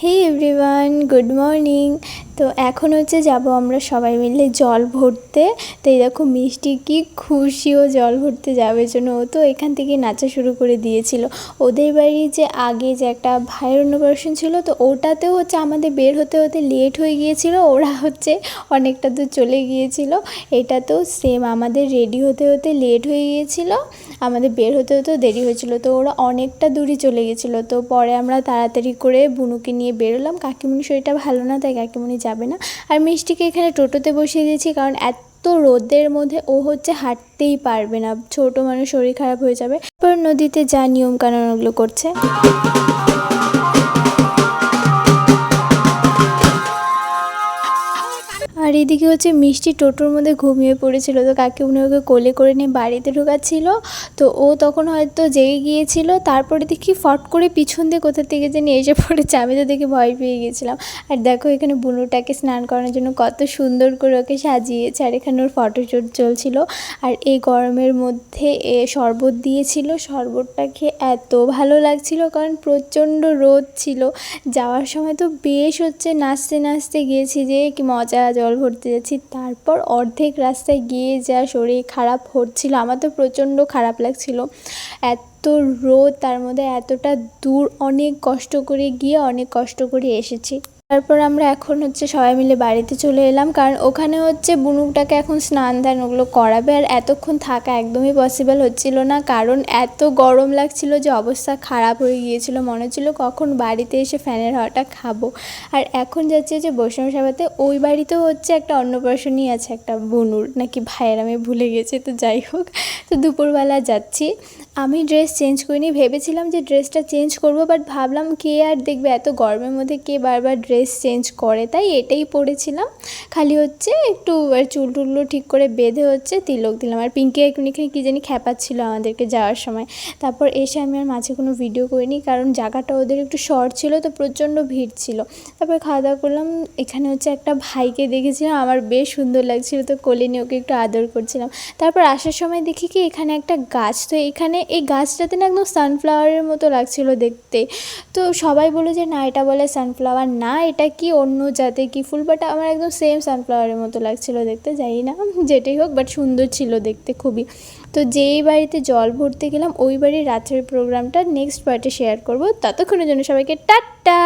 হে everyone, good morning. তো এখন হচ্ছে যাব আমরা সবাই মিলে জল ভরতে। তো এই দেখো মিষ্টি কি খুশি, ও জল ভরতে যাবে জন্য। ও তো এখান থেকে নাচা শুরু করে দিয়েছিল। ওদের বাড়ি যে আগে যে একটা ভাইয়ের অন্নপ্রাশন ছিল, তো ওটাতেও হচ্ছে আমাদের বের হতে হতে লেট হয়ে গিয়েছিল। ওরা হচ্ছে অনেকটা দূর চলে গিয়েছিল। এটাতেও সেম আমাদের রেডি হতে হতে লেট হয়ে গিয়েছিল, আমাদের বের হতে হতেও দেরি হয়েছিল। তো ওরা অনেকটা দূরই চলে গেছিলো। তো পরে আমরা তাড়াতাড়ি করে বুনুকে নিয়ে বেরোলাম। কাকিমুনি শরীরটা ভালো না, তাই কাকিমুনি যাবে না। আর মিষ্টিকে এখানে টোটোতে বসিয়ে দিয়েছি, কারণ এত রোদের মধ্যে ও হচ্ছে হাঁটতেই পারবে না, ছোট মানুষ, শরীর খারাপ হয়ে যাবে। তারপর নদীতে যা নিয়ম কানুন ওগুলো করছে। আর এদিকে হচ্ছে মিষ্টি টোটোর মধ্যে ঘুমিয়ে পড়েছিল। তো কাকিমুনি ওকে কোলে করে নিয়ে বাড়িতে ঢোকাচ্ছিল। তো ও তখন হয়তো জেগে গিয়েছিল। তারপরে দেখি ফট করে পিছন দিয়ে কোথা থেকে যে নিয়ে এসে পড়েছে। আমি তো দেখে ভয় পেয়ে গেছিলাম। আর দেখো এখানে বুনুটাকে স্নান করানোর জন্য কত সুন্দর করে ওকে সাজিয়েছে। আর এখানে ওর ফটোশ্যুট চলছিল। আর এই গরমের মধ্যে শরবত দিয়েছিল। শরবতটা খেয়ে এত ভালো লাগছিল, কারণ প্রচণ্ড রোদ ছিল। যাওয়ার সময় তো বেশ হচ্ছে নাচতে নাচতে গিয়েছি, যে কি মজা, জল ভরতে যাচ্ছি। তারপর অর্ধেক রাস্তায় গিয়ে যা শরীর খারাপ হচ্ছিল, আমার তো প্রচণ্ড খারাপ লাগছিল। এত রোদ, তার মধ্যে এতটা দূর, অনেক কষ্ট করে গিয়ে অনেক কষ্ট করে এসেছি। তারপর আমরা এখন হচ্ছে সবাই মিলে বাড়িতে চলে এলাম, কারণ ওখানে হচ্ছে বুনুটাকে এখন স্নান ধান ওগুলো করাবে। আর এতক্ষণ থাকা একদমই পসিবল হচ্ছিল না, কারণ এত গরম লাগছিল যে অবস্থা খারাপ হয়ে গিয়েছিল। মনে হচ্ছিল কখন বাড়িতে এসে ফ্যানের হাওয়াটা খাবো। আর এখন যাচ্ছে যে বৈষ্ণব সাবাতে, ওই বাড়িতেও হচ্ছে একটা অন্নপ্রাশনই আছে, একটা বুনুর নাকি ভাইয়ের, আমি ভুলে গেছি। তো যাই হোক, তো দুপুরবেলা যাচ্ছি। আমি ড্রেস চেঞ্জ করিনি, ভেবেছিলাম যে ড্রেসটা চেঞ্জ করব, বাট ভাবলাম কে আর দেখবে, এত গরমের মধ্যে কে বারবার ড্রেস চেঞ্জ করে, তাই এটাই পরেছিলাম। খালি হচ্ছে একটু চুল টুলগুলো ঠিক করে বেঁধে হচ্ছে তিলক দিলাম। আর পিঙ্কি এখানে কী জানি খ্যাপাচ্ছিল আমাদেরকে যাওয়ার সময়। তারপর এসে আমি আর মাঝে কোনো ভিডিও করিনি, কারণ জায়গাটা ওদের একটু শর্ট ছিল, তো প্রচণ্ড ভিড় ছিল। তারপর খাওয়া দাওয়া করলাম। এখানে হচ্ছে একটা ভাইকে দেখেছিলাম, আমার বেশ সুন্দর লাগছিল, তো কোলে নিয়ে ওকে একটু আদর করছিলাম। তারপর আসার সময় দেখি কি এখানে একটা গাছ, তো এখানে এই গাছটাতে না একদম সানফ্লাওয়ারের মতো লাগছিল দেখতে। তো সবাই বললো যে না, এটা বলে সানফ্লাওয়ার না, এটা কি অন্য জাতের কি ফুল, বাট আমার একদম সেম সানফ্লাওয়ারের মতো লাগছিল দেখতে। জানি না, যেটাই হোক, বাট সুন্দর ছিল দেখতে খুবই। তো যেই বাড়িতে জল ভরতে গেলাম, ওই বাড়ির রাত্রের প্রোগ্রামটা নেক্সট পার্টে শেয়ার করব। ততক্ষণের জন্য সবাইকে টাটা।